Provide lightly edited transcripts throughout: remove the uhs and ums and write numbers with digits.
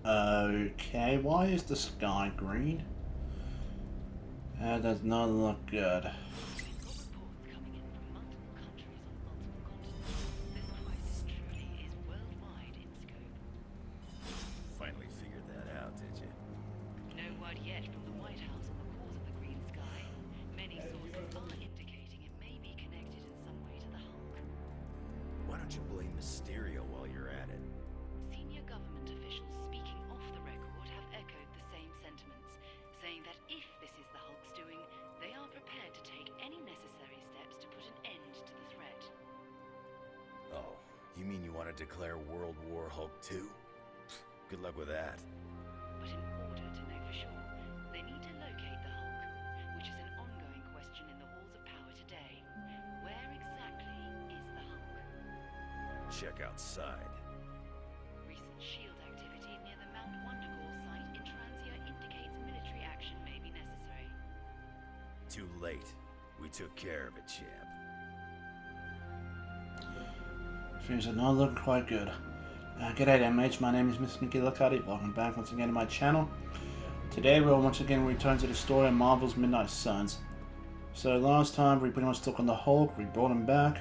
Okay, why is the sky green? That does not look good. We've got reports coming in from multiple countries on multiple continents. This crisis truly is worldwide in scope. Finally figured that out, did you? No word yet from the White House on the cause of the green sky. Many sources are indicating it may be connected in some way to the Hulk. Why don't you blame Mysterio while you're at it? Senior government officials speaking off the record have echoed the same sentiments, saying that if this is the Hulk's doing, they are prepared to take any necessary steps to put an end to the threat. Oh, you mean you want to declare World War Hulk 2? Good luck with that. But in order to know for sure, they need to locate the Hulk, which is an ongoing question in the halls of power today. Where exactly is the Hulk? Check outside. Recent SHIELD activity near the Mount Wundagore site in Transia indicates military action may be necessary. Too late. We took care of it, champ. Things are not looking quite good. G'day there mates, my name is Mr. Magilla-Cutti. Welcome back once again to my channel. Today we'll once again return to the story of Marvel's Midnight Suns. So last time we pretty much took on the Hulk, we brought him back,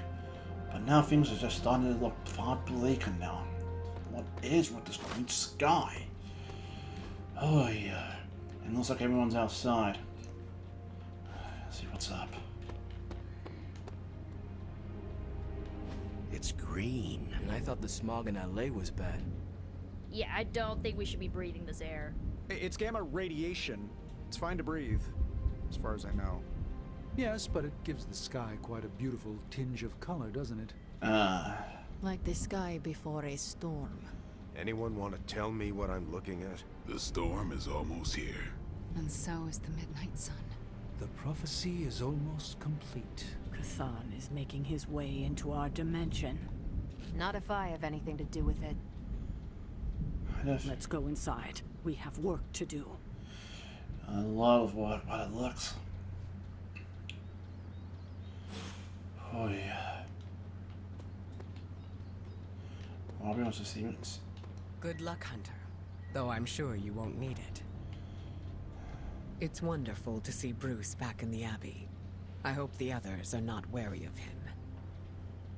but now things are just starting to look far bleaker now. What is with this green sky? Oh yeah, and it looks like everyone's outside. Let's see what's up. It's green. And I thought the smog in LA was bad. Yeah, I don't think we should be breathing this air. It's gamma radiation. It's fine to breathe, as far as I know. Yes, but it gives the sky quite a beautiful tinge of color, doesn't it? Like the sky before a storm. Anyone want to tell me what I'm looking at? The storm is almost here. And so is the midnight sun. The prophecy is almost complete. Chthon is making his way into our dimension. Not if I have anything to do with it. Let's go inside. We have work to do. A lot of work, but it looks. Oh yeah. Robbie wants to see me. Good luck, Hunter. Though I'm sure you won't need it. It's wonderful to see Bruce back in the Abbey. I hope the others are not wary of him.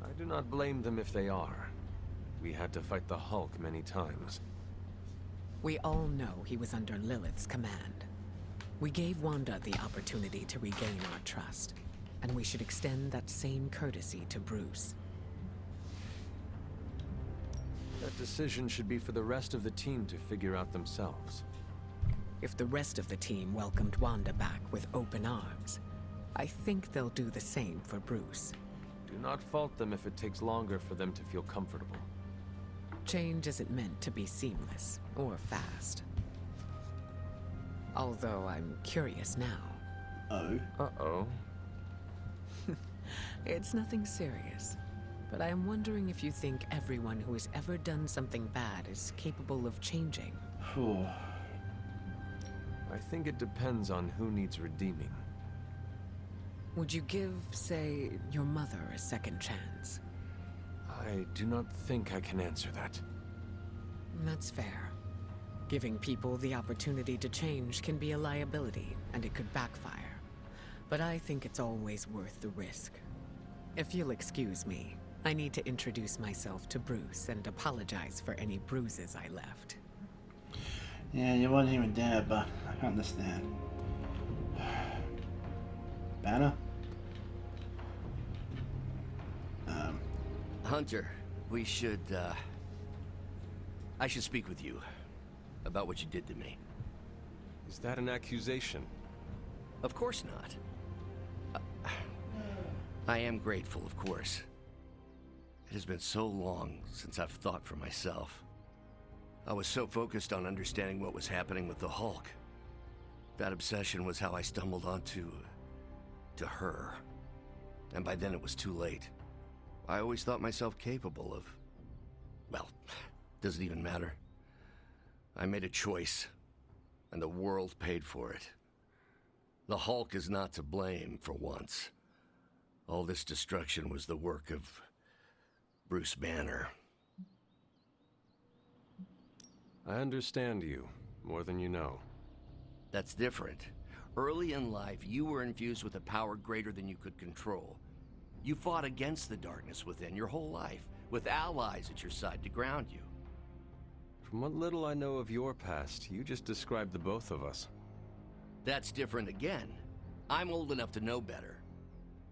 I do not blame them if they are. We had to fight the Hulk many times. We all know he was under Lilith's command. We gave Wanda the opportunity to regain our trust, and we should extend that same courtesy to Bruce. That decision should be for the rest of the team to figure out themselves. If the rest of the team welcomed Wanda back with open arms, I think they'll do the same for Bruce. Do not fault them if it takes longer for them to feel comfortable. Change isn't meant to be seamless or fast. Although I'm curious now. Oh? Uh-oh. It's nothing serious, but I am wondering if you think everyone who has ever done something bad is capable of changing. Whew. I think it depends on who needs redeeming. Would you give, say, your mother a second chance? I do not think I can answer that. That's fair. Giving people the opportunity to change can be a liability, and it could backfire. But I think it's always worth the risk. If you'll excuse me, I need to introduce myself to Bruce and apologize for any bruises I left. Yeah, you weren't even there, but I can understand. Banner? Hunter, we should, I should speak with you about what you did to me. Is that an accusation? Of course not. I am grateful, of course. It has been so long since I've thought for myself. I was so focused on understanding what was happening with the Hulk. That obsession was how I stumbled onto her. And by then it was too late. I always thought myself capable of... well, doesn't even matter. I made a choice, and the world paid for it. The Hulk is not to blame for once. All this destruction was the work of Bruce Banner. I understand you, more than you know. That's different. Early in life, you were infused with a power greater than you could control. You fought against the darkness within your whole life, with allies at your side to ground you. From what little I know of your past, you just described the both of us. That's different again. I'm old enough to know better.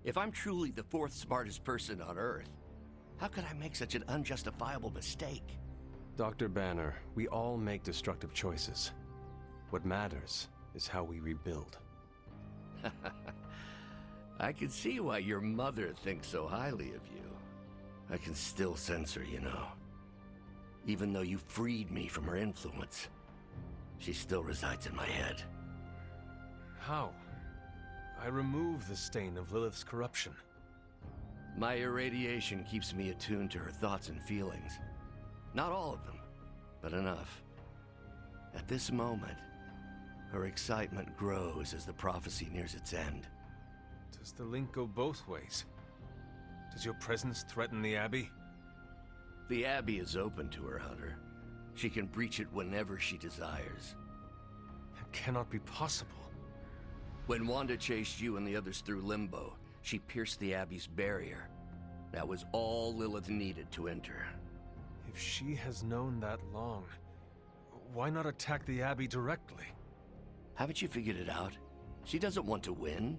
If I'm truly the fourth smartest person on Earth, how could I make such an unjustifiable mistake? Dr. Banner, we all make destructive choices. What matters is how we rebuild. I can see why your mother thinks so highly of you. I can still sense her, you know. Even though you freed me from her influence, she still resides in my head. How? I remove the stain of Lilith's corruption. My irradiation keeps me attuned to her thoughts and feelings. Not all of them, but enough. At this moment, her excitement grows as the prophecy nears its end. Does the link go both ways? Does your presence threaten the Abbey? The Abbey is open to her, Hunter. She can breach it whenever she desires. It cannot be possible. When Wanda chased you and the others through Limbo, she pierced the Abbey's barrier. That was all Lilith needed to enter. If she has known that long, why not attack the Abbey directly? Haven't you figured it out? She doesn't want to win.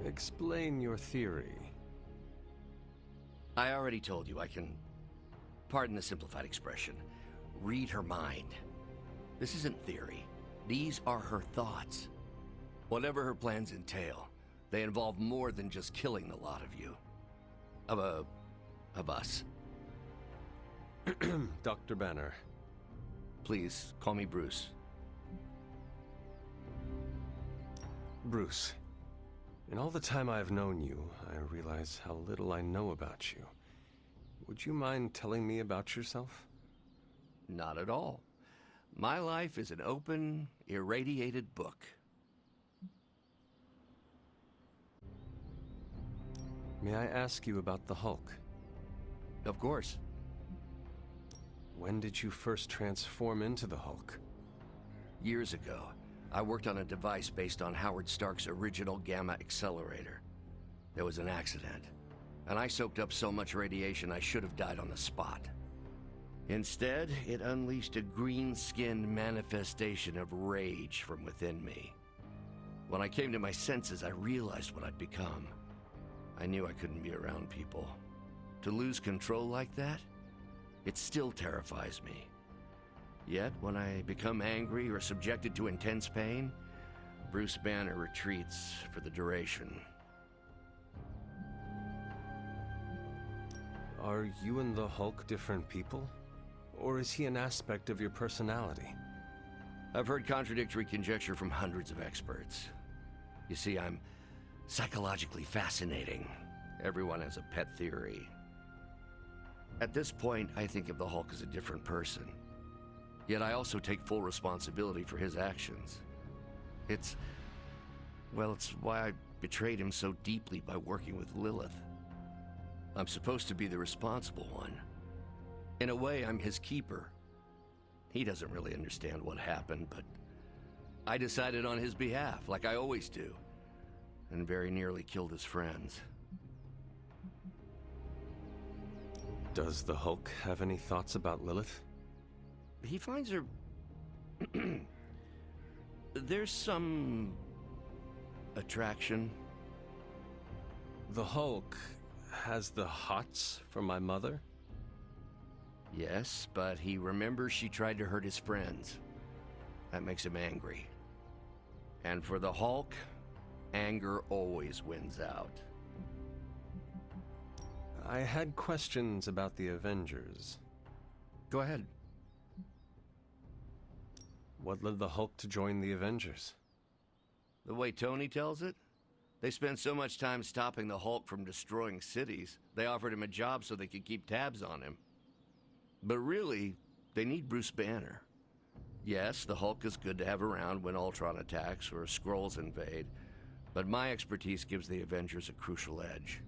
Explain your theory. I already told you I can, pardon the simplified expression, read her mind. This isn't theory. These are her thoughts. Whatever her plans entail, they involve more than just killing the lot of you. Of us. Dr. Banner. Please, call me Bruce. Bruce. In all the time I've known you, I realize how little I know about you. Would you mind telling me about yourself? Not at all. My life is an open, irradiated book. May I ask you about the Hulk? Of course. When did you first transform into the Hulk? Years ago. I worked on a device based on Howard Stark's original gamma accelerator. There was an accident, and I soaked up so much radiation I should have died on the spot. Instead, it unleashed a green-skinned manifestation of rage from within me. When I came to my senses, I realized what I'd become. I knew I couldn't be around people. To lose control like that, it still terrifies me. Yet, when I become angry or subjected to intense pain, Bruce Banner retreats for the duration. Are you and the Hulk different people? Or is he an aspect of your personality? I've heard contradictory conjecture from hundreds of experts. You see, I'm psychologically fascinating. Everyone has a pet theory. At this point, I think of the Hulk as a different person. Yet I also take full responsibility for his actions. It's why I betrayed him so deeply by working with Lilith. I'm supposed to be the responsible one. In a way, I'm his keeper. He doesn't really understand what happened, but I decided on his behalf, like I always do, and very nearly killed his friends. Does the Hulk have any thoughts about Lilith? He finds her... There's some... attraction. The Hulk has the hots for my mother? Yes, but he remembers she tried to hurt his friends. That makes him angry. And for the Hulk, anger always wins out. I had questions about the Avengers. Go ahead. What led the Hulk to join the Avengers? The way Tony tells it, they spent so much time stopping the Hulk from destroying cities, they offered him a job so they could keep tabs on him. But really, they need Bruce Banner. Yes, the Hulk is good to have around when Ultron attacks or Skrulls invade, but my expertise gives the Avengers a crucial edge.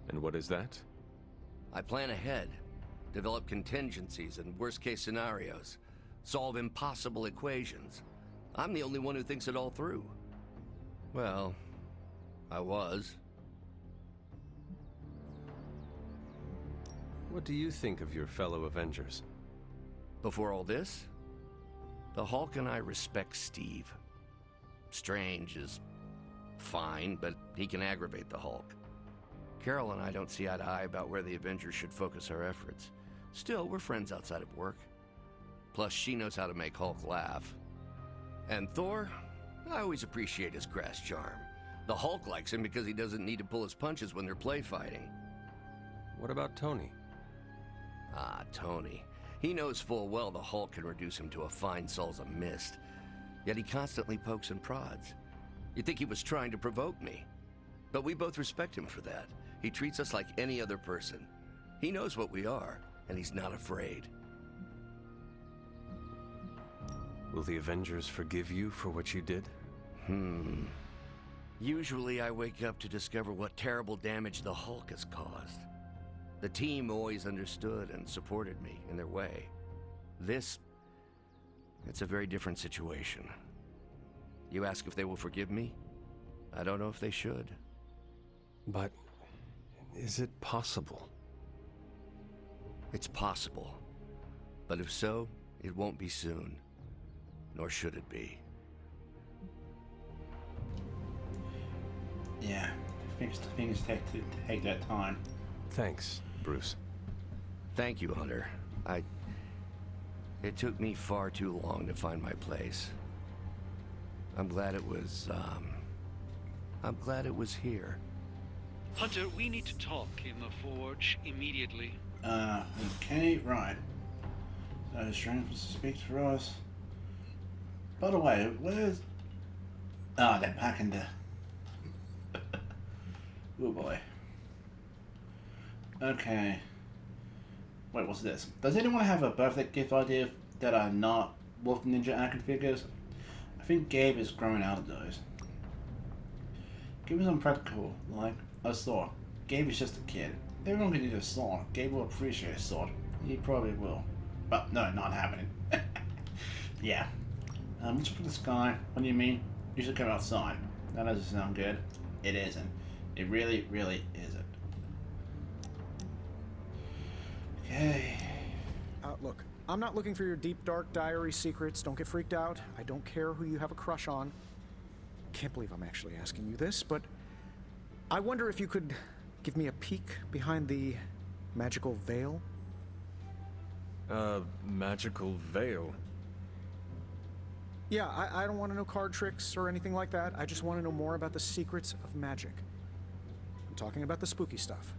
And what is that? I plan ahead, develop contingencies and worst-case scenarios, solve impossible equations. I'm the only one who thinks it all through. Well, I was. What do you think of your fellow Avengers? Before all this, the Hulk and I respect Steve. Strange is fine, but he can aggravate the Hulk. Carol and I don't see eye to eye about where the Avengers should focus our efforts. Still, we're friends outside of work. Plus, she knows how to make Hulk laugh. And Thor, I always appreciate his crass charm. The Hulk likes him because he doesn't need to pull his punches when they're play fighting. What about Tony? Ah, Tony. He knows full well the Hulk can reduce him to a fine Salsa mist. Yet he constantly pokes and prods. You'd think he was trying to provoke me. But we both respect him for that. He treats us like any other person. He knows what we are, and he's not afraid. Will the Avengers forgive you for what you did? Usually I wake up to discover what terrible damage the Hulk has caused. The team always understood and supported me in their way. It's a very different situation. You ask if they will forgive me? I don't know if they should. But is it possible? It's possible. But if so, it won't be soon. Nor should it be. Yeah, things take that time. Thanks, Bruce. Thank you, Hunter. It took me far too long to find my place. I'm glad it was here. Hunter, we need to talk in the forge immediately. Okay, right. So, Strange speaks for us. By the way, where's... Ah, they're back in the... Oh boy. Okay. Wait, what's this? Does anyone have a birthday gift idea that are not Wolf Ninja action figures? I think Gabe is growing out of those. Give me some practical, like a sword. Gabe is just a kid. Everyone can use a sword. Gabe will appreciate a sword. He probably will. But no, not happening. Yeah. Let's look at the sky. What do you mean? You should come outside. That doesn't sound good. It isn't. It really, really isn't. Okay. Look, I'm not looking for your deep, dark diary secrets. Don't get freaked out. I don't care who you have a crush on. Can't believe I'm actually asking you this, but I wonder if you could give me a peek behind the magical veil? Magical veil? Yeah, I don't want to know card tricks or anything like that. I just want to know more about the secrets of magic. I'm talking about the spooky stuff.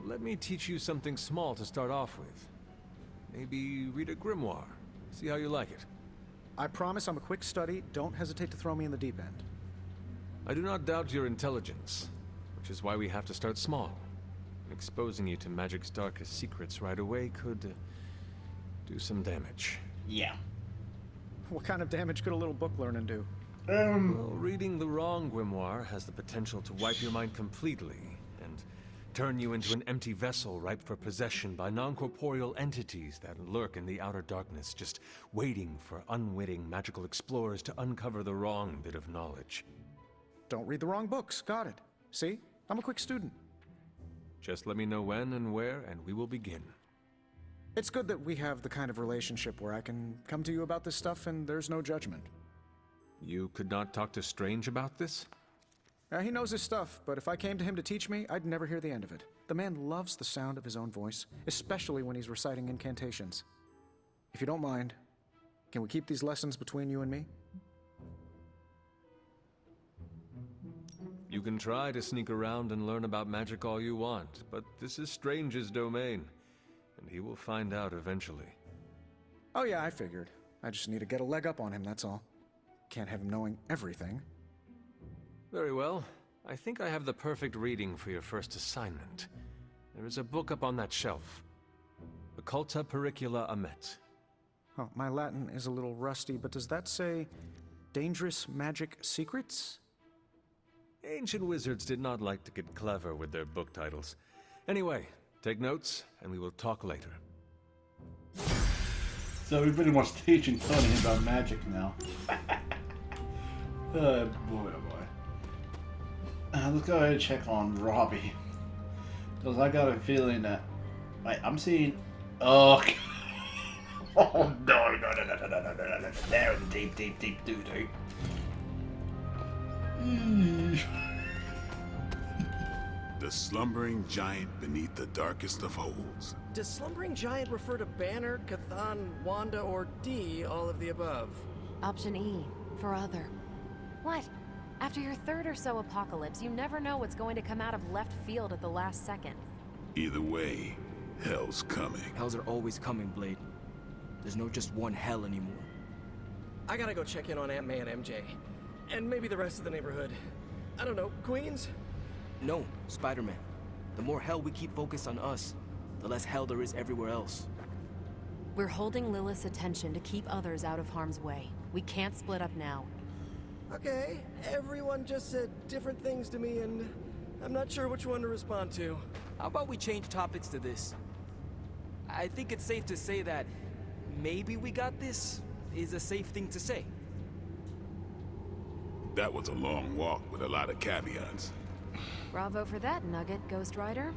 Let me teach you something small to start off with. Maybe read a grimoire. See how you like it. I promise I'm a quick study. Don't hesitate to throw me in the deep end. I do not doubt your intelligence, which is why we have to start small. Exposing you to magic's darkest secrets right away could do some damage. Yeah. What kind of damage could a little book learning do? Well, reading the wrong grimoire has the potential to wipe your mind completely and turn you into an empty vessel ripe for possession by non-corporeal entities that lurk in the outer darkness, just waiting for unwitting magical explorers to uncover the wrong bit of knowledge. Don't read the wrong books. Got it. See? I'm a quick student. Just let me know when and where, and we will begin. It's good that we have the kind of relationship where I can come to you about this stuff and there's no judgment. You could not talk to Strange about this? He knows his stuff, but if I came to him to teach me, I'd never hear the end of it. The man loves the sound of his own voice, especially when he's reciting incantations. If you don't mind, can we keep these lessons between you and me? You can try to sneak around and learn about magic all you want, but this is Strange's domain, and he will find out eventually. Oh yeah, I figured. I just need to get a leg up on him, that's all. Can't have him knowing everything. Very well. I think I have the perfect reading for your first assignment. There is a book up on that shelf. Occulta Pericula Amet. Oh, my Latin is a little rusty, but does that say Dangerous Magic Secrets? Ancient wizards did not like to get clever with their book titles. Anyway, take notes, and we will talk later. So we're pretty much teaching Tony about magic now. Oh boy, oh boy. Let's go ahead and check on Robbie. Because I got a feeling that... Wait, I'm seeing... Oh, oh no, no, no, no, no, no, no, no, no. There in deep, deep, deep doo-doo. The slumbering giant beneath the darkest of holes. Does slumbering giant refer to Banner, Chthon, Wanda, or D, all of the above? Option E, for other. What? After your third or so apocalypse, you never know what's going to come out of left field at the last second. Either way, hell's coming. Hells are always coming, Blade. There's no just one hell anymore. I gotta go check in on Aunt May and MJ. And maybe the rest of the neighborhood. I don't know, Queens? No, Spider-Man. The more hell we keep focused on us, the less hell there is everywhere else. We're holding Lilith's attention to keep others out of harm's way. We can't split up now. Okay, everyone just said different things to me, and I'm not sure which one to respond to. How about we change topics to this? I think it's safe to say that maybe we got this is a safe thing to say. That was a long walk with a lot of caveats. Bravo for that, Nugget, Ghost Rider.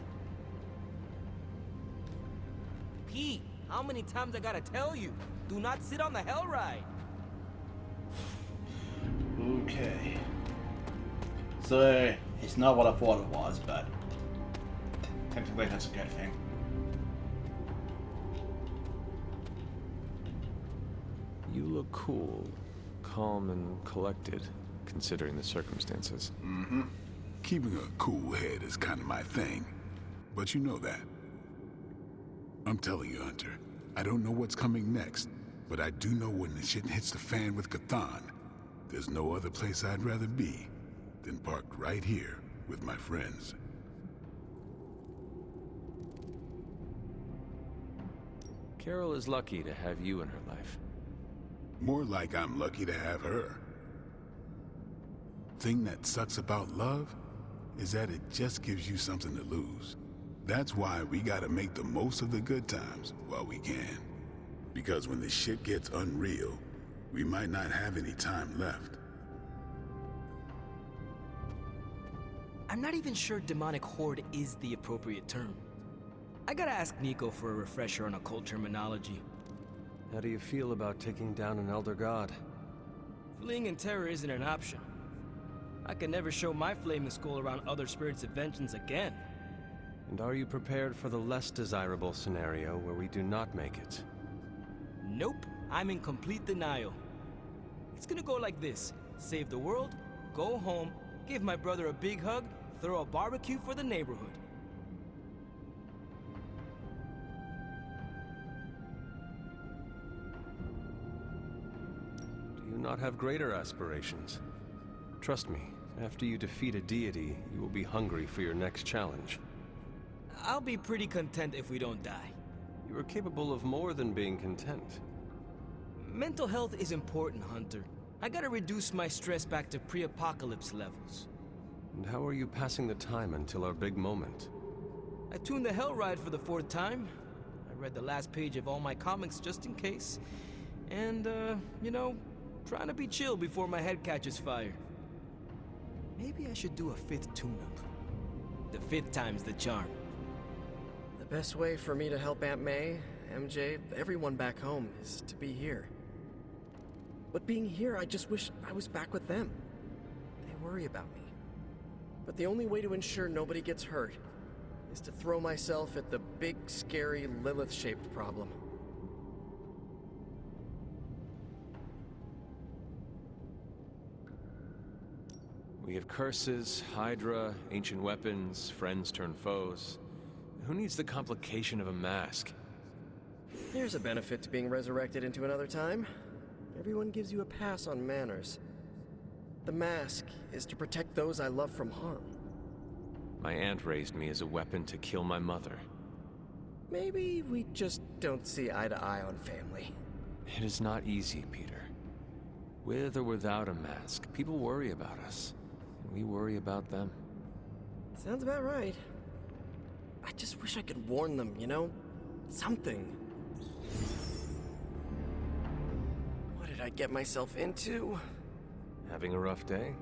Pete, how many times I gotta tell you? Do not sit on the hell ride. Okay. So, it's not what I thought it was, but technically that's a good thing. You look cool, calm and collected, considering the circumstances. Mm-hmm. Keeping a cool head is kind of my thing, but you know that. I'm telling you, Hunter, I don't know what's coming next, but I do know when the shit hits the fan with Chthon, there's no other place I'd rather be than parked right here with my friends. Carol is lucky to have you in her life. More like I'm lucky to have her. Thing that sucks about love is that it just gives you something to lose. That's why we gotta make the most of the good times while we can. Because when the shit gets unreal, we might not have any time left. I'm not even sure demonic horde is the appropriate term. I gotta ask Nico for a refresher on occult terminology. How do you feel about taking down an Elder God? Fleeing in terror isn't an option. I can never show my flaming skull around other spirits' vengeance again. And are you prepared for the less desirable scenario where we do not make it? Nope, I'm in complete denial. It's gonna go like this. Save the world, go home, give my brother a big hug, throw a barbecue for the neighborhood. Do you not have greater aspirations? Trust me, after you defeat a deity, you will be hungry for your next challenge. I'll be pretty content if we don't die. You are capable of more than being content. Mental health is important, Hunter. I gotta reduce my stress back to pre-apocalypse levels. And how are you passing the time until our big moment? I tuned the Hell Ride for the 4th time. I read the last page of all my comics just in case. And, you know, trying to be chill before my head catches fire. Maybe I should do a 5th tune-up. The 5th time's the charm. The best way for me to help Aunt May, MJ, everyone back home is to be here. But being here, I just wish I was back with them. They worry about me. But the only way to ensure nobody gets hurt is to throw myself at the big, scary, Lilith-shaped problem. We have curses, Hydra, ancient weapons, friends turn foes. Who needs the complication of a mask? There's a benefit to being resurrected into another time. Everyone gives you a pass on manners. The mask is to protect those I love from harm. My aunt raised me as a weapon to kill my mother. Maybe we just don't see eye to eye on family. It is not easy, Peter. With or without a mask, people worry about us. we worry about them. Sounds about right. I just wish I could warn them, you know? Something. What did I get myself into? Having a rough day?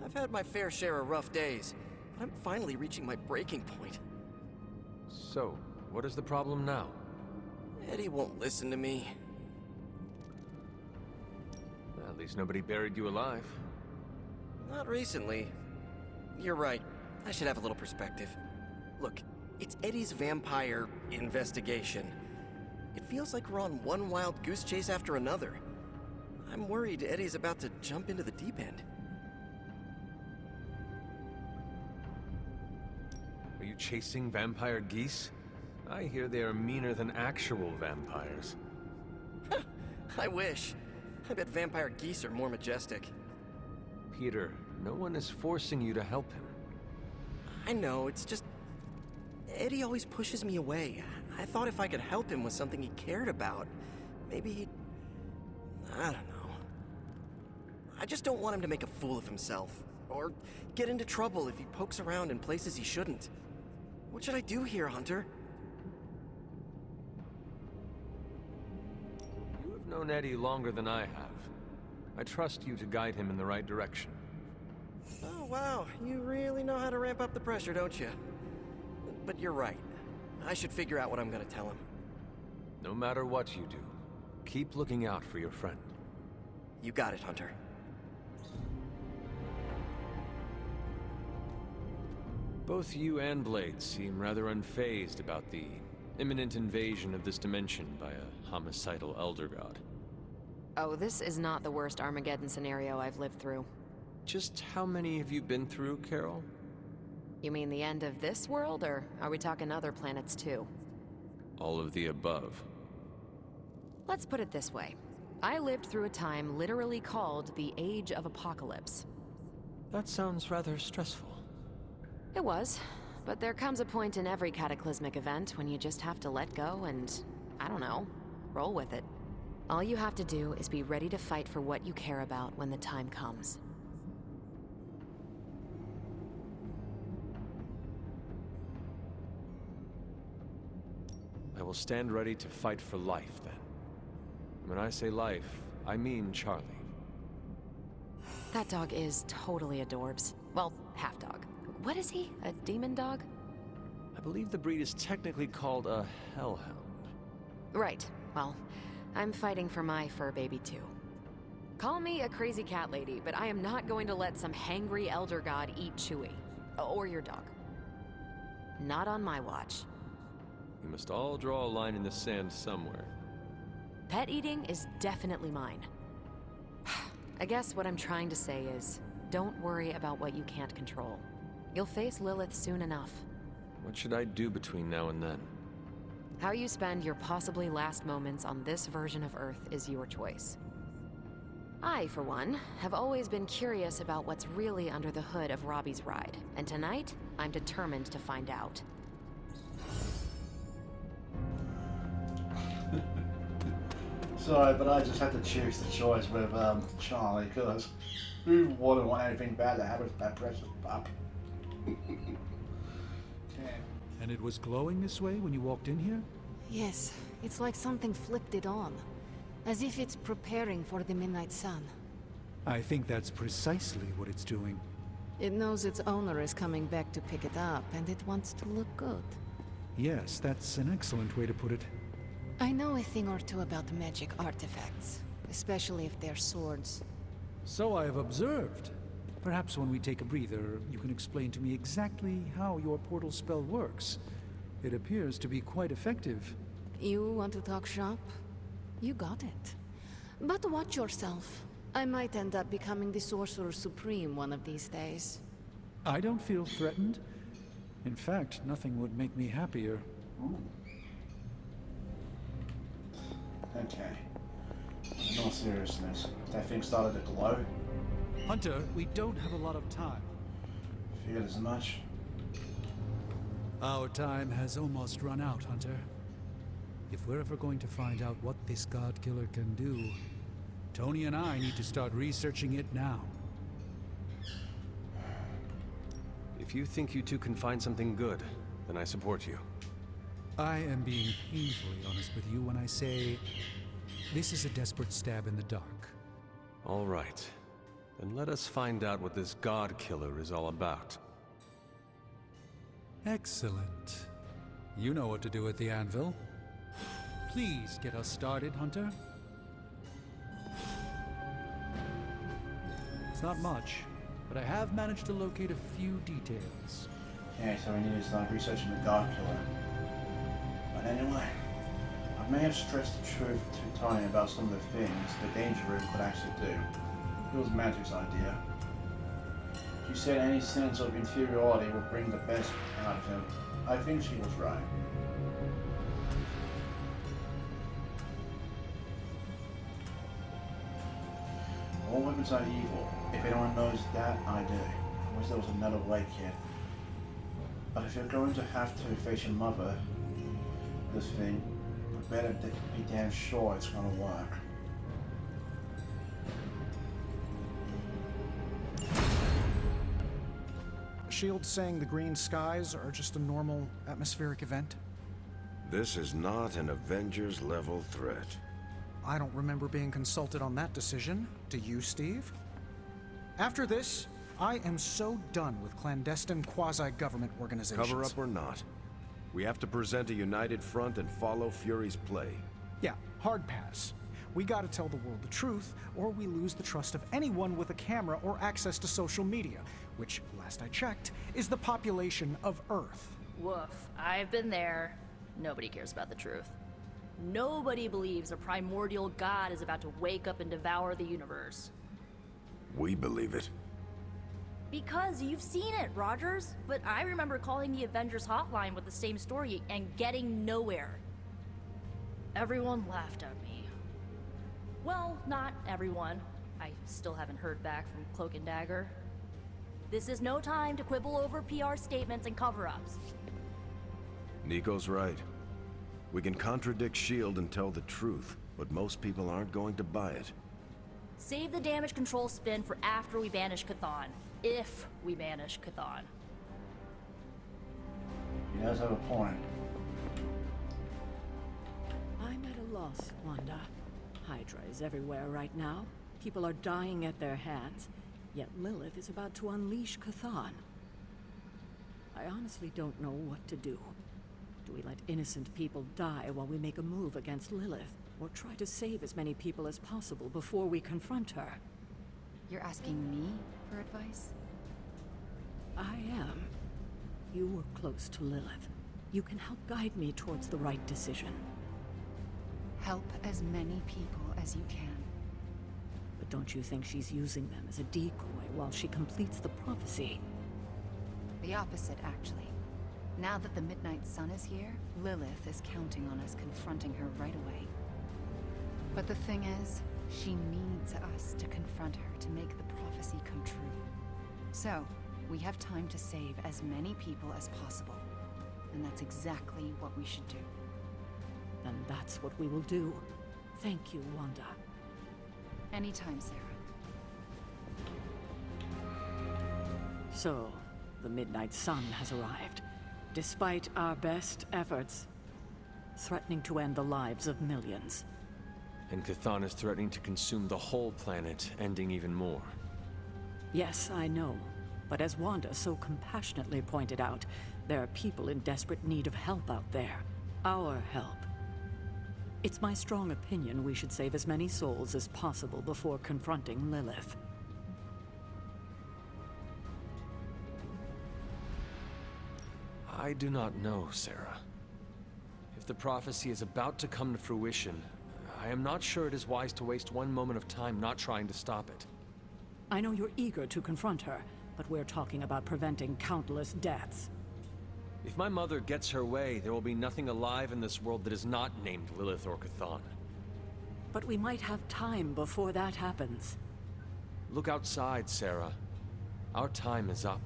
I've had my fair share of rough days, but I'm finally reaching my breaking point. So, what is the problem now? Eddie won't listen to me. At least nobody buried you alive. Not recently. You're right. I should have a little perspective. Look, it's Eddie's vampire investigation. It feels like we're on one wild goose chase after another. I'm worried Eddie's about to jump into the deep end. Are you chasing vampire geese? I hear they are meaner than actual vampires. I wish. I bet vampire geese are more majestic. Peter, no one is forcing you to help him. I know, it's just... Eddie always pushes me away. I thought if I could help him with something he cared about, maybe he'd... I don't know. I just don't want him to make a fool of himself, or get into trouble if he pokes around in places he shouldn't. What should I do here, Hunter? You have known Eddie longer than I have. I trust you to guide him in the right direction. Oh, wow. You really know how to ramp up the pressure, don't you? But you're right. I should figure out what I'm gonna tell him. No matter what you do, keep looking out for your friend. You got it, Hunter. Both you and Blade seem rather unfazed about the imminent invasion of this dimension by a homicidal Elder God. Oh, this is not the worst Armageddon scenario I've lived through. Just how many have you been through, Carol? You mean the end of this world, or are we talking other planets too? All of the above. Let's put it this way. I lived through a time literally called the Age of Apocalypse. That sounds rather stressful. It was, but there comes a point in every cataclysmic event when you just have to let go and, I don't know, roll with it. All you have to do is be ready to fight for what you care about when the time comes. I will stand ready to fight for life, then. When I say life, I mean Charlie. That dog is totally adorbs. Well, half dog. What is he? A demon dog? I believe the breed is technically called a hellhound. Right. Well, I'm fighting for my fur baby too. Call me a crazy cat lady, but I am not going to let some hangry elder god eat Chewie. Or your dog. Not on my watch. We must all draw a line in the sand somewhere. Pet eating is definitely mine. I guess what I'm trying to say is, don't worry about what you can't control. You'll face Lilith soon enough. What should I do between now and then? How you spend your possibly last moments on this version of Earth is your choice. I, for one, have always been curious about what's really under the hood of Robbie's ride, and tonight, I'm determined to find out. Sorry, but I just had to choose the choice with Charlie, because who wouldn't want anything bad to happen to that precious pup? And it was glowing this way when you walked in here? Yes, it's like something flipped it on. As if it's preparing for the midnight sun. I think that's precisely what it's doing. It knows its owner is coming back to pick it up, and it wants to look good. Yes, that's an excellent way to put it. I know a thing or two about magic artifacts, especially if they're swords. So I have observed. Perhaps when we take a breather, you can explain to me exactly how your portal spell works. It appears to be quite effective. You want to talk shop? You got it. But watch yourself. I might end up becoming the Sorcerer Supreme one of these days. I don't feel threatened. In fact, nothing would make me happier. Ooh. Okay. In all seriousness, that thing started to glow. Hunter, we don't have a lot of time. Figured as much. Our time has almost run out, Hunter. If we're ever going to find out what this God Killer can do, Tony and I need to start researching it now. If you think you two can find something good, then I support you. I am being painfully honest with you when I say this is a desperate stab in the dark. All right. Then let us find out what this God Killer is all about. Excellent. You know what to do at the anvil. Please get us started, Hunter. It's not much, but I have managed to locate a few details. Okay, so we need to start researching the God Killer. But anyway, I may have stressed the truth to Tony about some of the things the Danger Room could actually do. It was Magic's idea. She said any sense of inferiority will bring the best out of him. I think she was right. All weapons are evil. If anyone knows that, I do. I wish there was another way, kid. But if you're going to have to face your mother, this thing, you better be damn sure it's gonna work. Shield's saying the green skies are just a normal atmospheric event? This is not an Avengers-level threat. I don't remember being consulted on that decision. Do you, Steve? After this, I am so done with clandestine quasi-government organizations. Cover up or not, we have to present a united front and follow Fury's play. Yeah, hard pass. We gotta tell the world the truth, or we lose the trust of anyone with a camera or access to social media, which, last I checked, is the population of Earth. Woof. I've been there. Nobody cares about the truth. Nobody believes a primordial god is about to wake up and devour the universe. We believe it. Because you've seen it, Rogers. But I remember calling the Avengers hotline with the same story and getting nowhere. Everyone laughed at me. Well, not everyone. I still haven't heard back from Cloak and Dagger. This is no time to quibble over PR statements and cover-ups. Nico's right. We can contradict S.H.I.E.L.D. and tell the truth, but most people aren't going to buy it. Save the damage control spin for after we banish Chthon. If we banish Chthon. He does have a point. I'm at a loss, Wanda. Hydra is everywhere right now. People are dying at their hands, yet Lilith is about to unleash Chthon. I honestly don't know what to do. Do we let innocent people die while we make a move against Lilith? Or try to save as many people as possible before we confront her? You're asking me for advice? I am. You were close to Lilith. You can help guide me towards the right decision. Help as many people as you can. But don't you think she's using them as a decoy while she completes the prophecy? The opposite, actually. Now that the Midnight Sun is here, Lilith is counting on us confronting her right away. But the thing is, she needs us to confront her to make the prophecy come true. So, we have time to save as many people as possible. And that's exactly what we should do. Then that's what we will do. Thank you, Wanda. Anytime, Sarah. So, the Midnight Sun has arrived. Despite our best efforts, threatening to end the lives of millions. And Chthon is threatening to consume the whole planet, ending even more. Yes, I know. But as Wanda so compassionately pointed out, there are people in desperate need of help out there. Our help. It's my strong opinion we should save as many souls as possible before confronting Lilith. I do not know, Sarah. If the prophecy is about to come to fruition, I am not sure it is wise to waste one moment of time not trying to stop it. I know you're eager to confront her, but we're talking about preventing countless deaths. If my mother gets her way, there will be nothing alive in this world that is not named Lilith or Chthon. But we might have time before that happens. Look outside, Sarah. Our time is up.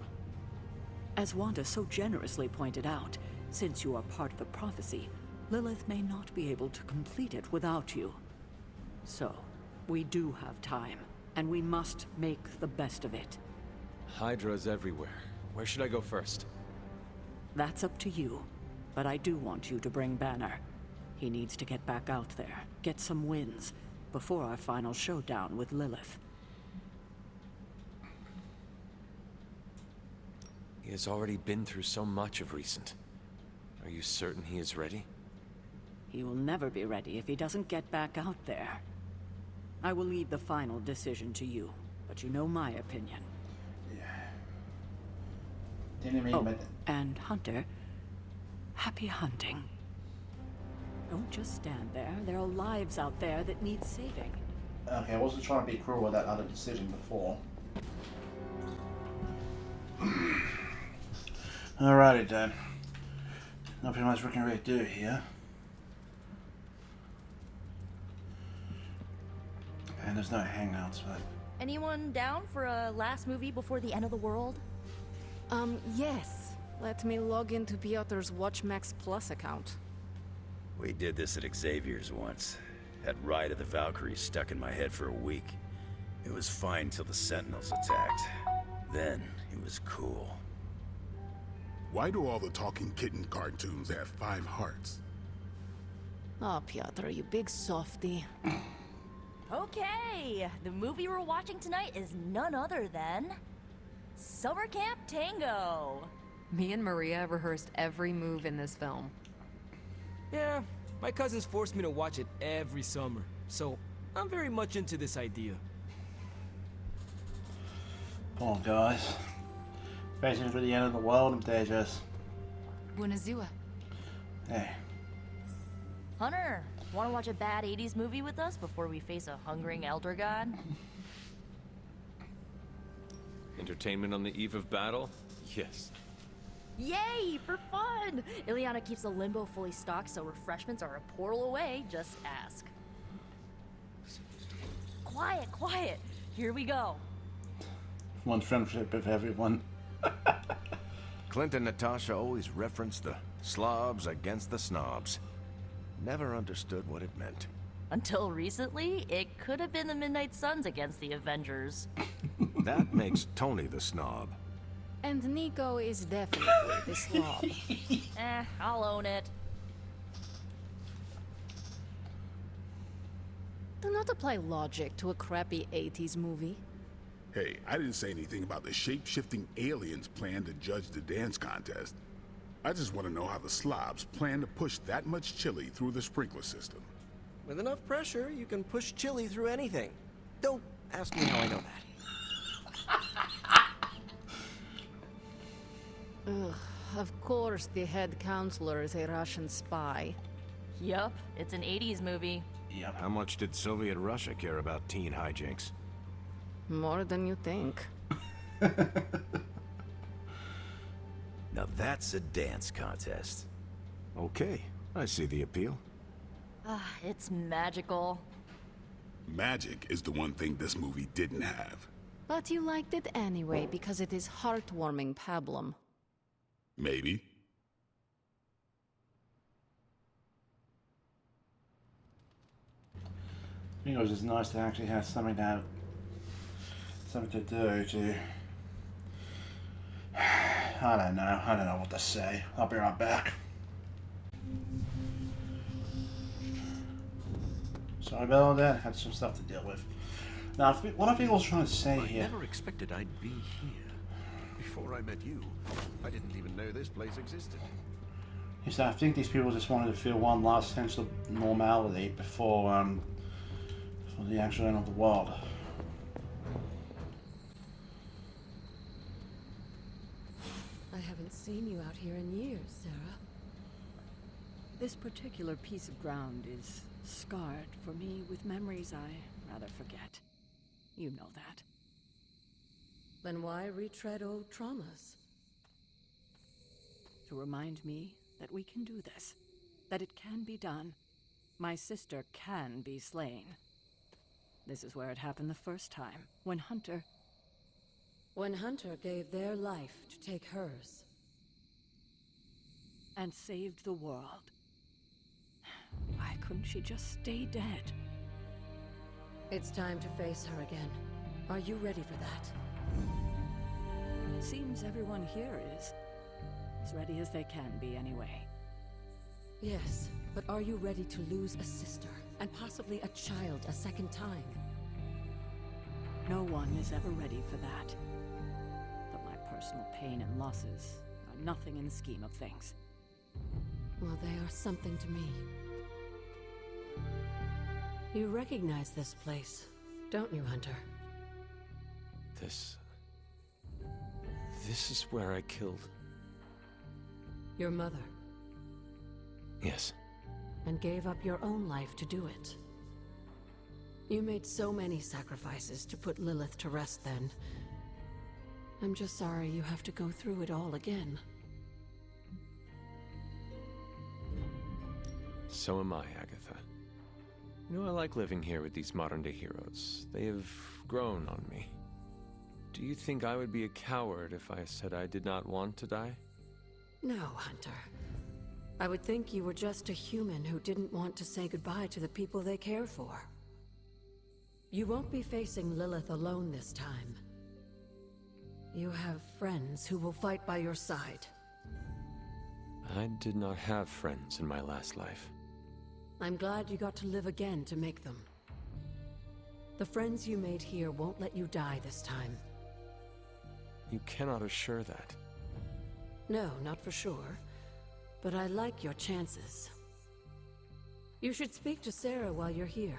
As Wanda so generously pointed out, since you are part of the prophecy, Lilith may not be able to complete it without you. So, we do have time, and we must make the best of it. Hydra's everywhere. Where should I go first? That's up to you. But I do want you to bring Banner. He needs to get back out there, get some wins, before our final showdown with Lilith. He has already been through so much of recent. Are you certain he is ready? He will never be ready if he doesn't get back out there. I will leave the final decision to you, but you know my opinion. Oh, and Hunter, happy hunting. Don't just stand there. There are lives out there that need saving. Okay, I wasn't trying to be cruel with that other decision before. Alrighty then. Nothing much we can really do here. And there's no hangouts, but... Anyone down for a last movie before the end of the world? Yes. Let me log into Piotr's WatchMax Plus account. We did this at Xavier's once. That ride of the Valkyries stuck in my head for a week. It was fine till the Sentinels attacked. Then, it was cool. Why do all the talking kitten cartoons have 5 hearts? Oh, Piotr, you big softy. Okay, the movie we're watching tonight is none other than... Summer Camp Tango! Me and Maria rehearsed every move in this film. Yeah, my cousins forced me to watch it every summer, so I'm very much into this idea. Come on, guys. Facing for the end of the world, and they're just... Buonazua. Hey. Hunter, wanna watch a bad 80s movie with us before we face a hungering Elder God? Entertainment on the eve of battle? Yes. Yay, for fun! Ileana keeps the limbo fully stocked, so refreshments are a portal away, just ask. Quiet, quiet! Here we go. One friendship with everyone. Clint and Natasha always referenced the slobs against the snobs. Never understood what it meant. Until recently, it could have been the Midnight Suns against the Avengers. That makes Tony the snob. And Nico is definitely the slob. I'll own it. Do not apply logic to a crappy 80s movie. Hey, I didn't say anything about the shape-shifting aliens' plan to judge the dance contest. I just want to know how the slobs plan to push that much chili through the sprinkler system. With enough pressure, you can push chili through anything. Don't ask me how I know that. Ugh, of course the head counselor is a Russian spy. Yup, it's an 80s movie. Yep. How much did Soviet Russia care about teen hijinks? More than you think. Now that's a dance contest. Okay, I see the appeal. It's magical. Magic is the one thing this movie didn't have. But you liked it anyway because it is heartwarming pablum. Maybe. I think it was just nice to actually have something to do to... I don't know what to say. I'll be right back. Sorry about all that, had some stuff to deal with. Now, what I think I was trying to say here... I never expected I'd be here. Before I met you, I didn't even know this place existed. Is that I think these people just wanted to feel one last sense of normality before the actual end of the world. I haven't seen you out here in years, Sarah. This particular piece of ground is scarred for me with memories I rather forget. You know that. Then why retread old traumas? To remind me that we can do this. That it can be done. My sister can be slain. This is where it happened the first time, when Hunter gave their life to take hers. And saved the world. Why couldn't she just stay dead? It's time to face her again. Are you ready for that? Seems everyone here is. As ready as they can be, anyway. Yes, but are you ready to lose a sister, and possibly a child a second time? No one is ever ready for that. But my personal pain and losses are nothing in the scheme of things. Well, they are something to me. You recognize this place, don't you, Hunter? This is where I killed... Your mother. Yes. And gave up your own life to do it. You made so many sacrifices to put Lilith to rest then. I'm just sorry you have to go through it all again. So am I, Agatha. You know, I like living here with these modern-day heroes. They have grown on me. Do you think I would be a coward if I said I did not want to die? No, Hunter. I would think you were just a human who didn't want to say goodbye to the people they care for. You won't be facing Lilith alone this time. You have friends who will fight by your side. I did not have friends in my last life. I'm glad you got to live again to make them. The friends you made here won't let you die this time. You cannot assure that. No, not for sure. But I like your chances. You should speak to Sarah while you're here.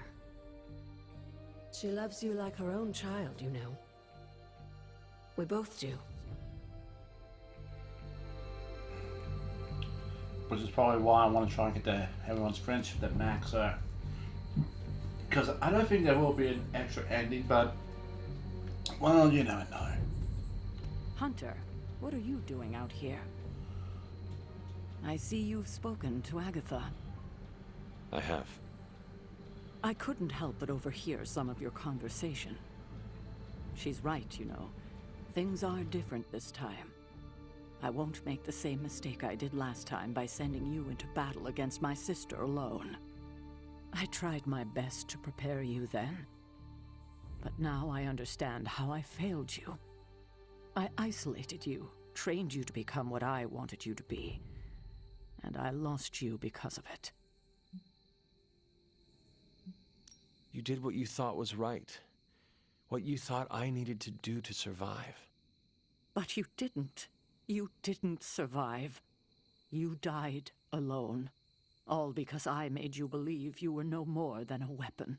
She loves you like her own child, you know. We both do. Which is probably why I want to try and get everyone's friendship at max out. Because I don't think there will be an extra ending, but... well, you never know. Hunter, what are you doing out here? I see you've spoken to Agatha. I have. I couldn't help but overhear some of your conversation. She's right, you know. Things are different this time. I won't make the same mistake I did last time by sending you into battle against my sister alone. I tried my best to prepare you then. But now I understand how I failed you. I isolated you, trained you to become what I wanted you to be. And I lost you because of it. You did what you thought was right. What you thought I needed to do to survive. But you didn't. You didn't survive. You died alone. All because I made you believe you were no more than a weapon.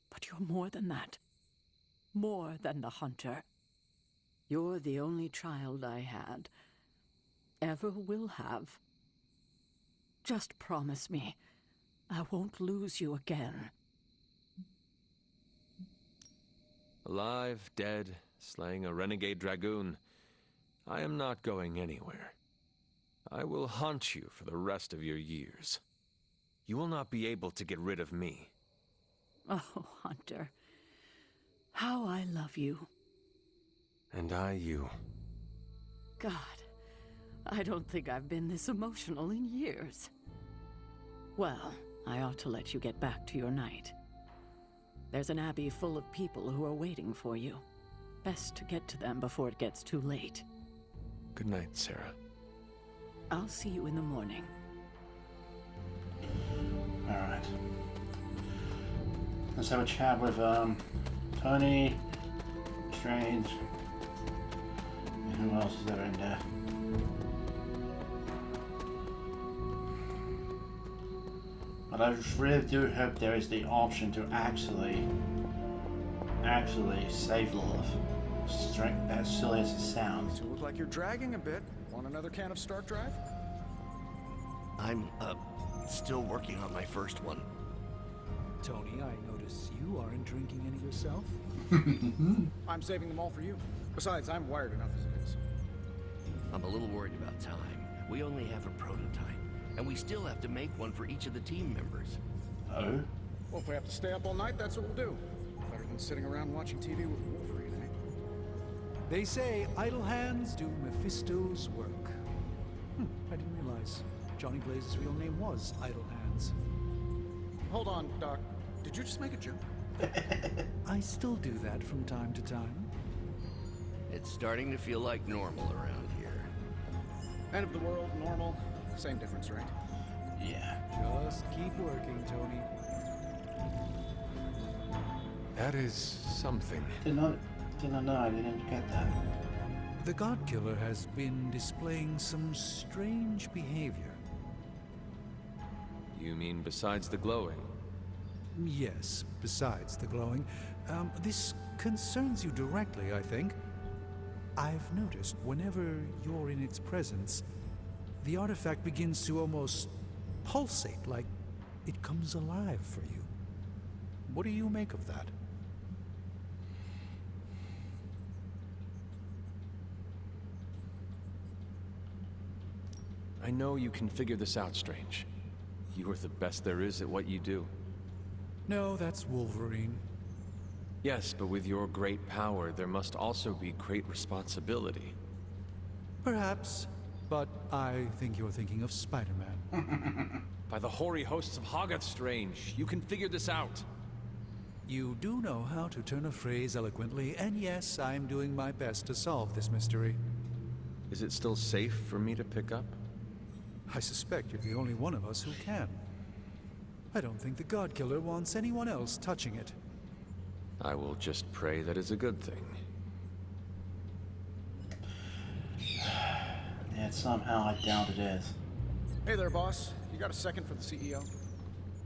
But you're more than that. More than the Hunter. You're the only child I had. Ever will have. Just promise me, I won't lose you again. Alive, dead, slaying a renegade dragoon. I am not going anywhere. I will haunt you for the rest of your years. You will not be able to get rid of me. Oh, Hunter. How I love you. And I you. God, I don't think I've been this emotional in years. Well, I ought to let you get back to your night. There's an abbey full of people who are waiting for you. Best to get to them before it gets too late. Good night, Sarah. I'll see you in the morning. Alright. Let's have a chat with Tony, Strange, and who else is there in there? But I really do hope there is the option to actually save Lilith. As silly as it sounds. You look like you're dragging a bit. Want another can of Start Drive? I'm, still working on my first one. Tony, I notice you aren't drinking any yourself. I'm saving them all for you. Besides, I'm wired enough as it is. I'm a little worried about time. We only have a prototype, and we still have to make one for each of the team members. Oh? Well, if we have to stay up all night, that's what we'll do. Better than sitting around watching TV with Wolverine, eh? They say idle hands do Mephisto's work. I didn't realize Johnny Blaze's real name was Idle Hands. Hold on, Doc. Did you just make a joke? I still do that from time to time. It's starting to feel like normal around here. End of the world, normal, same difference, right? Yeah. Just keep working, Tony. That is something. Didn't know. I didn't get that. The God Killer has been displaying some strange behavior. You mean besides the glowing? Yes, besides the glowing. This concerns you directly, I think. I've noticed whenever you're in its presence, the artifact begins to almost pulsate, like it comes alive for you. What do you make of that? I know you can figure this out, Strange. You are the best there is at what you do. No, that's Wolverine. Yes, but with your great power, there must also be great responsibility. Perhaps, but I think you're thinking of Spider-Man. By the hoary hosts of Hoggoth, Strange, you can figure this out. You do know how to turn a phrase eloquently, and yes, I'm doing my best to solve this mystery. Is it still safe for me to pick up? I suspect you're the only one of us who can. I don't think the God Killer wants anyone else touching it. I will just pray that it's a good thing. Yet somehow I doubt it is. Hey there, boss. You got a second for the CEO?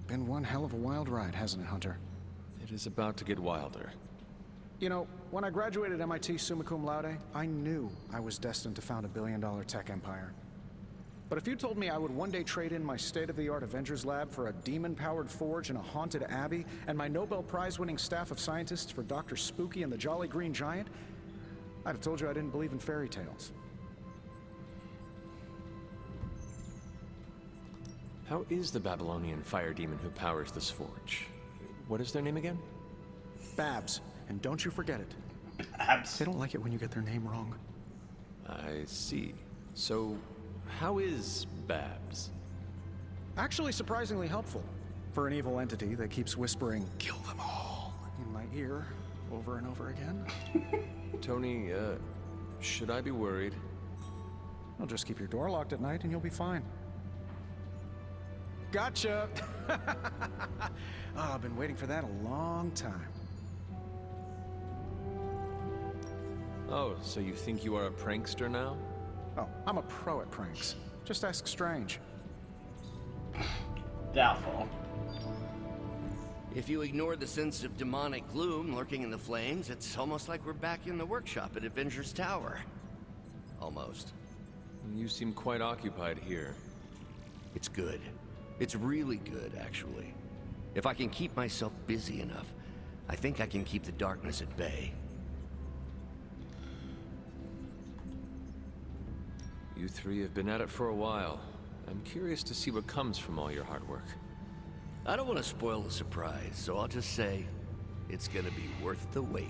Been one hell of a wild ride, hasn't it, Hunter? It is about to get wilder. You know, when I graduated MIT summa cum laude, I knew I was destined to found a billion-dollar tech empire. But if you told me I would one day trade in my state-of-the-art Avengers lab for a demon-powered forge in a haunted abbey, and my Nobel Prize-winning staff of scientists for Dr. Spooky and the Jolly Green Giant, I'd have told you I didn't believe in fairy tales. How is the Babylonian fire demon who powers this forge? What is their name again? Babs, and don't you forget it. Babs. They don't like it when you get their name wrong. I see. So, how is Babs? Actually surprisingly helpful. For an evil entity that keeps whispering, "Kill them all," in my ear, over and over again. Tony, should I be worried? Well, just keep your door locked at night and you'll be fine. Gotcha! I've been waiting for that a long time. Oh, so you think you are a prankster now? Oh, I'm a pro at pranks. Just ask Strange. Doubtful. If you ignore the sense of demonic gloom lurking in the flames, it's almost like we're back in the workshop at Avengers Tower. Almost. You seem quite occupied here. It's good. It's really good, actually. If I can keep myself busy enough, I think I can keep the darkness at bay. You three have been at it for a while. I'm curious to see what comes from all your hard work. I don't want to spoil the surprise, so I'll just say it's gonna be worth the wait.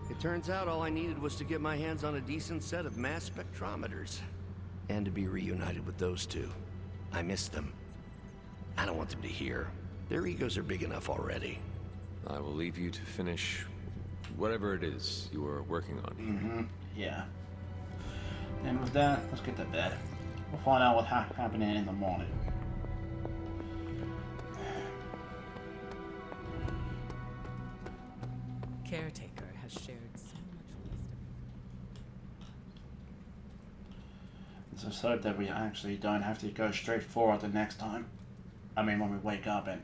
It turns out all I needed was to get my hands on a decent set of mass spectrometers. And to be reunited with those two. I miss them. I don't want them to hear. Their egos are big enough already. I will leave you to finish whatever it is you are working on. Mm-hmm. Yeah. And with that, let's get to bed. We'll find out what's happening in the morning. Caretaker has shared so much wisdom. Let's just hope that we actually don't have to go straight forward the next time. I mean, when we wake up and...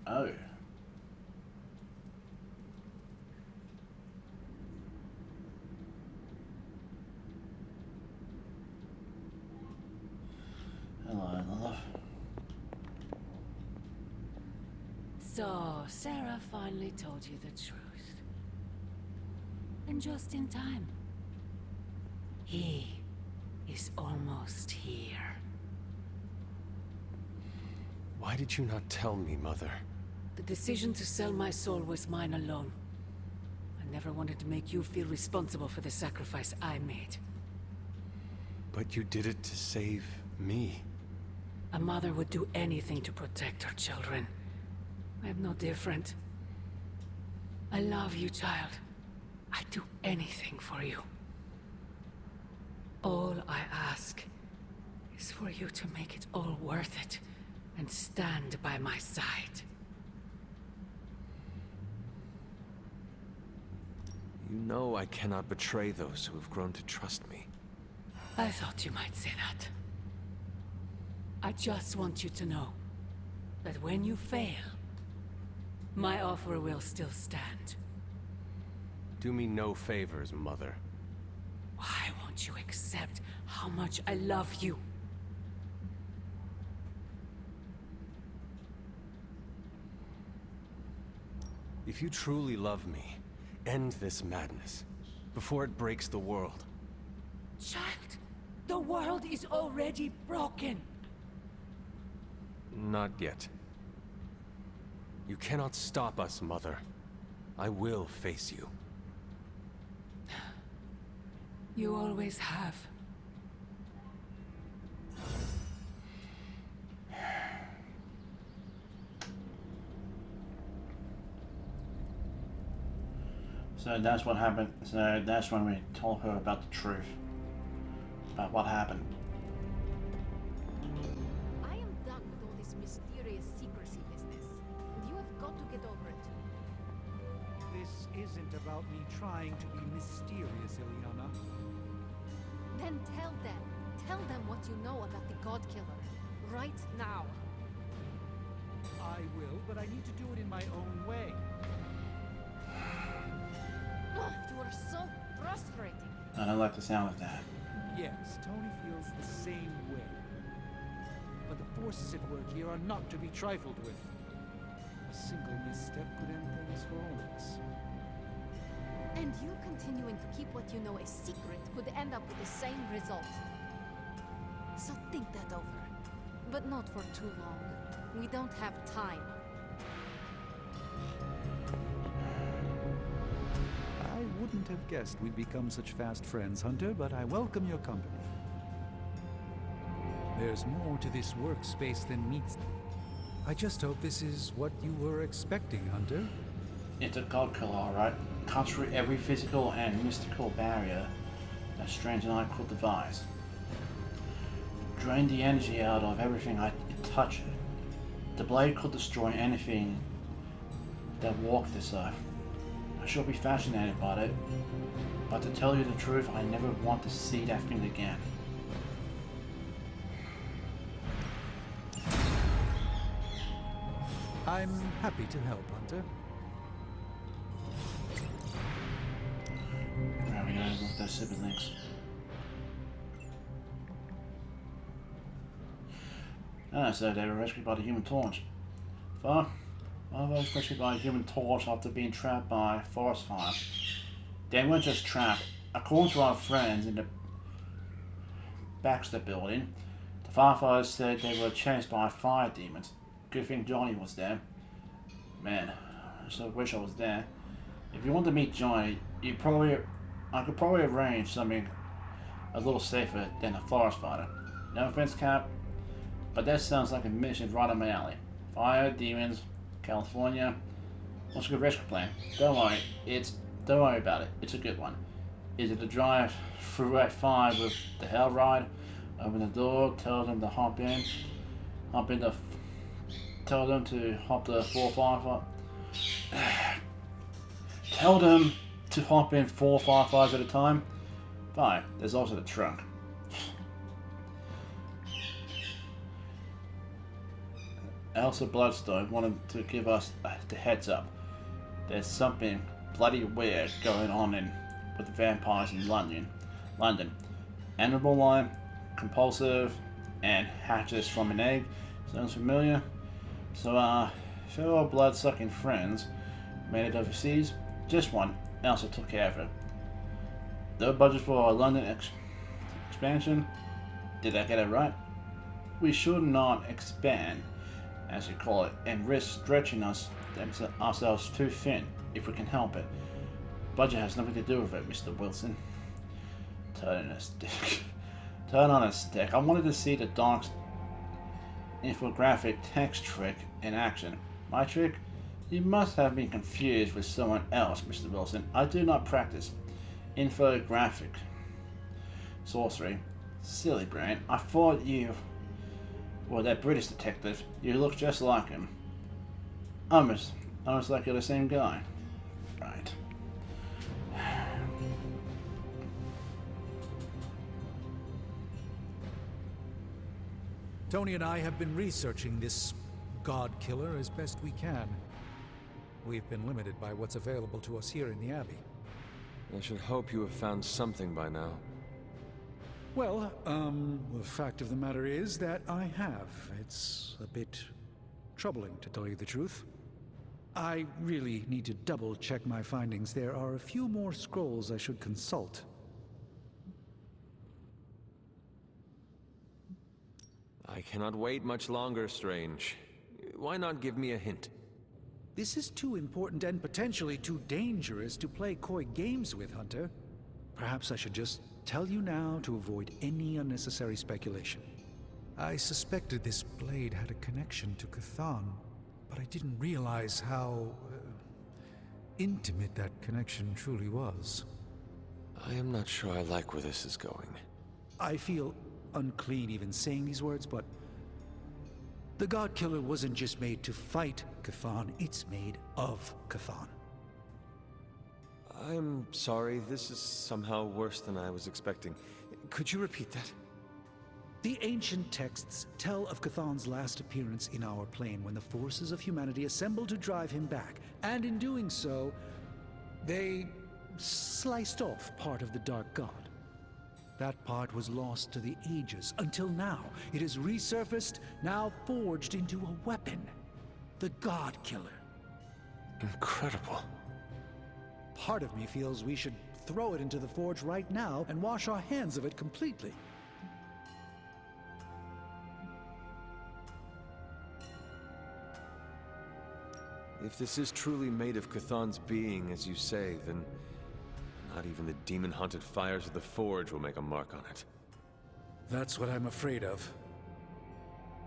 Oh. Hello, love. So, Sarah finally told you the truth. And just in time. He is almost here. Why did you not tell me, Mother? The decision to sell my soul was mine alone. I never wanted to make you feel responsible for the sacrifice I made. But you did it to save me. A mother would do anything to protect her children. I am no different. I love you, child. I'd do anything for you. All I ask is for you to make it all worth it and stand by my side. You know I cannot betray those who have grown to trust me. I thought you might say that. I just want you to know that when you fail, my offer will still stand. Do me no favors, Mother. Why won't you accept how much I love you? If you truly love me, end this madness before it breaks the world. Child, the world is already broken. Not yet. You cannot stop us, Mother. I will face you. You always have. So that's what happened. So that's when we told her about the truth. About what happened. I am done with all this mysterious secrecy business. You have got to get over it. This isn't about me trying to be mysterious, Ileana. Then tell them. Tell them what you know about the God Killer. Right now. I will, but I need to do it in my own way. You are so frustrating. I don't like the sound of that. Yes, Tony feels the same way. But the forces at work here are not to be trifled with. A single misstep could end things for all of us. And you continuing to keep what you know a secret could end up with the same result. So think that over. But not for too long. We don't have time. I wouldn't have guessed we'd become such fast friends, Hunter, but I welcome your company. There's more to this workspace than meets. I just hope this is what you were expecting, Hunter. It's a God Killer, alright. Cuts through every physical and mystical barrier that Strange and I could devise. Drain the energy out of everything it touches. The blade could destroy anything that walked this earth. I shall be fascinated by it, but to tell you the truth, I never want to see that thing again. I'm happy to help, Hunter. There we go, with those super links. So they were rescued by the Human Torch. Father was rescued by a Human Torch after being trapped by a forest fire. They weren't just trapped. According to our friends in the Baxter building, the firefighters said they were chased by fire demons. Good thing Johnny was there. Man, I so wish I was there. If you want to meet Johnny, I could probably arrange something a little safer than a forest fire. No offense, Cap, but that sounds like a mission right up my alley. Fire, demons, California. What's a good rescue plan? Don't worry about it. It's a good one. Is it to drive through Act 5 with the Hell Ride? Open the door, tell them to hop in. Tell them to hop the 455. Tell them to hop in 4 firefighters at a time. Fine. There's also the trunk. Elsa Bloodstone wanted to give us the heads up. There's something bloody weird going on with vampires in London. Animal line, compulsive, and hatches from an egg. Sounds familiar? So, fellow blood-sucking friends made it overseas. Just one. Elsa took care of it. No budget for a London expansion. Did I get it right? We should not expand, as you call it, and risk stretching ourselves too thin if we can help it. Budget has nothing to do with it, Mr. Wilson. Turn on a stick. I wanted to see the dark infographic text trick in action. My trick? You must have been confused with someone else, Mr. Wilson. I do not practice infographic sorcery. Silly brain. I thought you were that British detective. You look just like him. Almost like you're the same guy. Right. Tony and I have been researching this God Killer as best we can. We've been limited by what's available to us here in the Abbey. I should hope you have found something by now. Well, the fact of the matter is that I have. It's a bit troubling, to tell you the truth. I really need to double-check my findings. There are a few more scrolls I should consult. I cannot wait much longer, Strange. Why not give me a hint? This is too important and potentially too dangerous to play coy games with, Hunter. Perhaps I should just tell you now to avoid any unnecessary speculation. I suspected this blade had a connection to Chthon, but I didn't realize how intimate that connection truly was. I am not sure I like where this is going. I feel unclean even saying these words, but the God Killer wasn't just made to fight Chthon, it's made of Chthon. I'm sorry, this is somehow worse than I was expecting. Could you repeat that? The ancient texts tell of Chthon's last appearance in our plane when the forces of humanity assembled to drive him back, and in doing so, they sliced off part of the Dark God. That part was lost to the ages, until now. It has resurfaced, now forged into a weapon. The God Killer. Incredible. Part of me feels we should throw it into the forge right now and wash our hands of it completely. If this is truly made of Chthon's being, as you say, then not even the demon-haunted fires of the forge will make a mark on it. That's what I'm afraid of.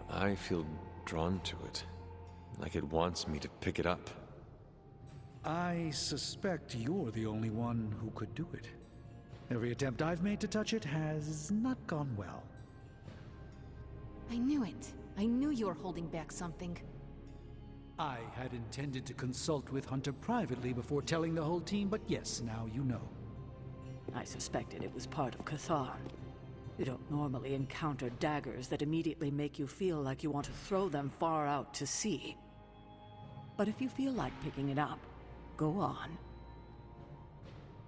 I feel drawn to it, like it wants me to pick it up. I suspect you're the only one who could do it. Every attempt I've made to touch it has not gone well. I knew it. I knew you were holding back something. I had intended to consult with Hunter privately before telling the whole team, but yes, now you know. I suspected it was part of Chthon. You don't normally encounter daggers that immediately make you feel like you want to throw them far out to sea. But if you feel like picking it up, go on.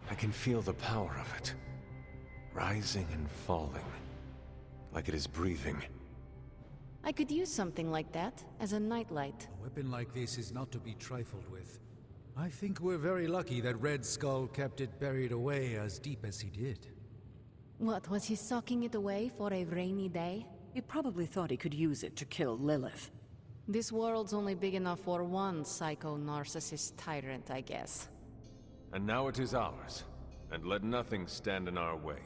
I can feel the power of it, rising and falling, like it is breathing. I could use something like that as a nightlight. A weapon like this is not to be trifled with. I think we're very lucky that Red Skull kept it buried away as deep as he did. What, was he socking it away for a rainy day? He probably thought he could use it to kill Lilith. This world's only big enough for one psycho-narcissist tyrant, I guess. And now it is ours, and let nothing stand in our way.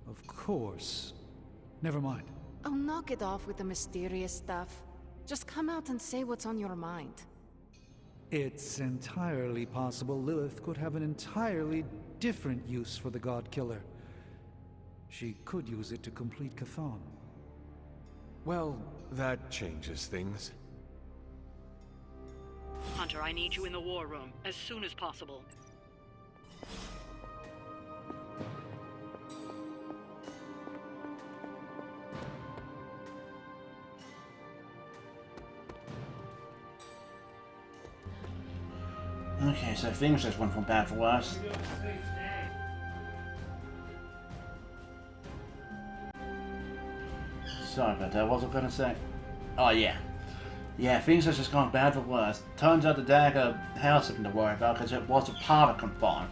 Of course. Never mind. Oh, knock it off with the mysterious stuff. Just come out and say what's on your mind. It's entirely possible Lilith could have an entirely different use for the God Killer. She could use it to complete Chthon. Well, that changes things. Hunter, I need you in the war room as soon as possible. Okay, so things just went from bad for worse. Sorry about that, what was I gonna say? Oh yeah. Yeah, things have just gone bad for worse. Turns out the dagger had something to worry about because it was a part of Chthon.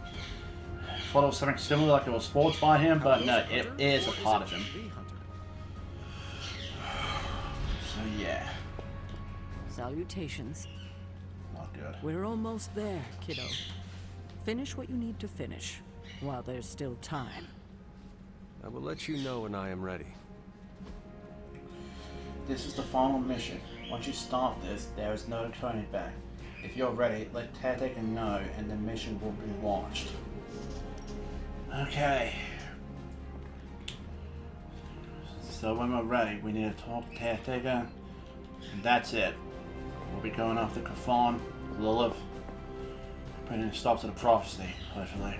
Thought it was something similar, like it was forged by him, but no, it is a part of him. So yeah. Salutations. Not good. We're almost there, kiddo. Finish what you need to finish, while there's still time. I will let you know when I am ready. This is the final mission. Once you start this, there is no turning back. If you're ready, let Caretaker know and the mission will be launched. Okay. So when we're ready, we need to talk to Caretaker. And that's it. We'll be going after Chthon, Lilith, putting a stop to the prophecy, hopefully.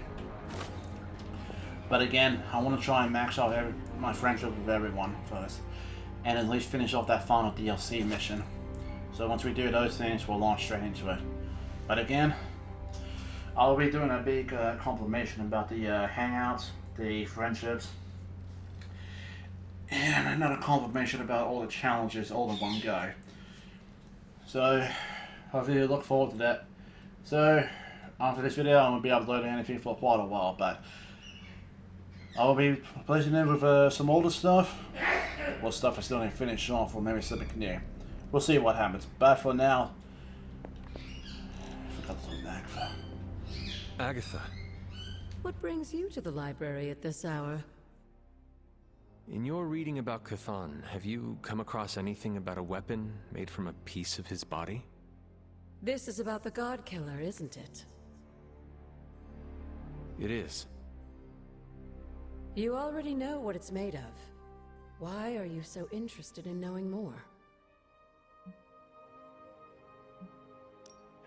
But again, I want to try and max out my friendship with everyone first, and at least finish off that final DLC mission. So once we do those things, we'll launch straight into it. But again, I'll be doing a big confirmation about the hangouts, the friendships, and another confirmation about all the challenges all in one go. So hopefully you look forward to that. So after this video, I won't be uploading anything for quite a while, but I will be placing in with some older stuff, or stuff I still need to finish off, or maybe something new. We'll see what happens. But for now, I forgot to look back. Agatha. What brings you to the library at this hour? In your reading about Chthon, have you come across anything about a weapon made from a piece of his body? This is about the God Killer, isn't it? It is. You already know what it's made of. Why are you so interested in knowing more?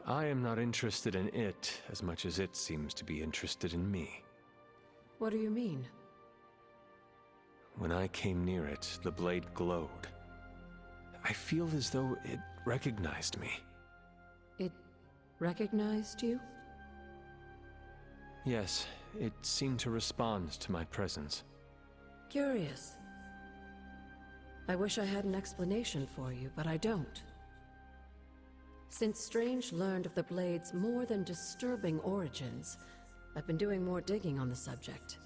I am not interested in it as much as it seems to be interested in me. What do you mean? When I came near it, the blade glowed. I feel as though it recognized me. It recognized you? Yes, it seemed to respond to my presence. Curious. I wish I had an explanation for you, but I don't. Since Strange learned of the Blade's more than disturbing origins, I've been doing more digging on the subject.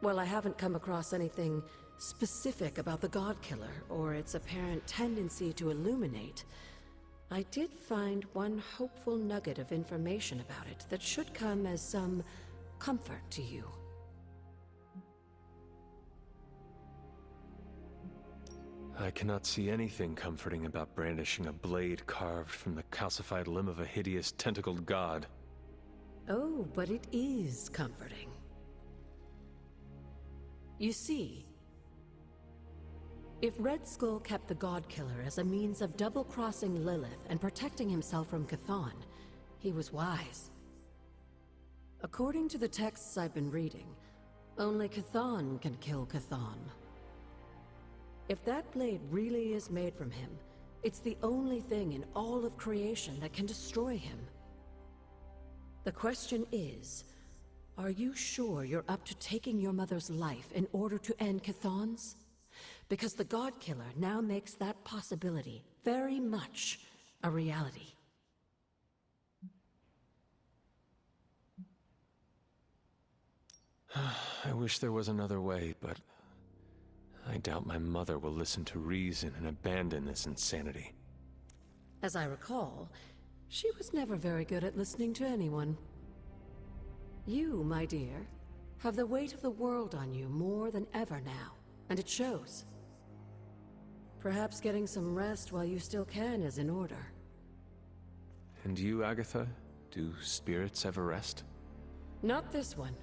While I haven't come across anything specific about the God Killer or its apparent tendency to illuminate, I did find one hopeful nugget of information about it that should come as some comfort to you. I cannot see anything comforting about brandishing a blade carved from the calcified limb of a hideous tentacled god. Oh, but it is comforting. You see, if Red Skull kept the God Killer as a means of double-crossing Lilith and protecting himself from Chthon, he was wise. According to the texts I've been reading, only Chthon can kill Chthon. If that blade really is made from him, it's the only thing in all of creation that can destroy him. The question is, are you sure you're up to taking your mother's life in order to end Chthon's? Because the God Killer now makes that possibility very much a reality. I wish there was another way, but I doubt my mother will listen to reason and abandon this insanity. As I recall, she was never very good at listening to anyone. You, my dear, have the weight of the world on you more than ever now, and it shows. Perhaps getting some rest while you still can is in order. And you, Agatha? Do spirits ever rest? Not this one.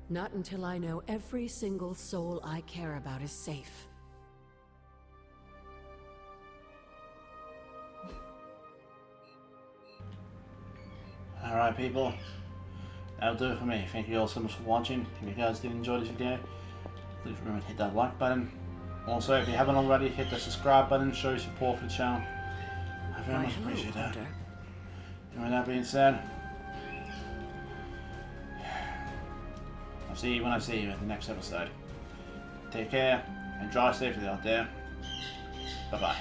Not until I know every single soul I care about is safe. Alright people, that'll do it for me. Thank you all so much for watching. If you guys did enjoy this video, please remember to hit that like button. Also, if you haven't already, hit the subscribe button, show your support for the channel. I very much appreciate that. And with that being said, I'll see you when I see you at the next episode. Take care and drive safely out there. Bye bye.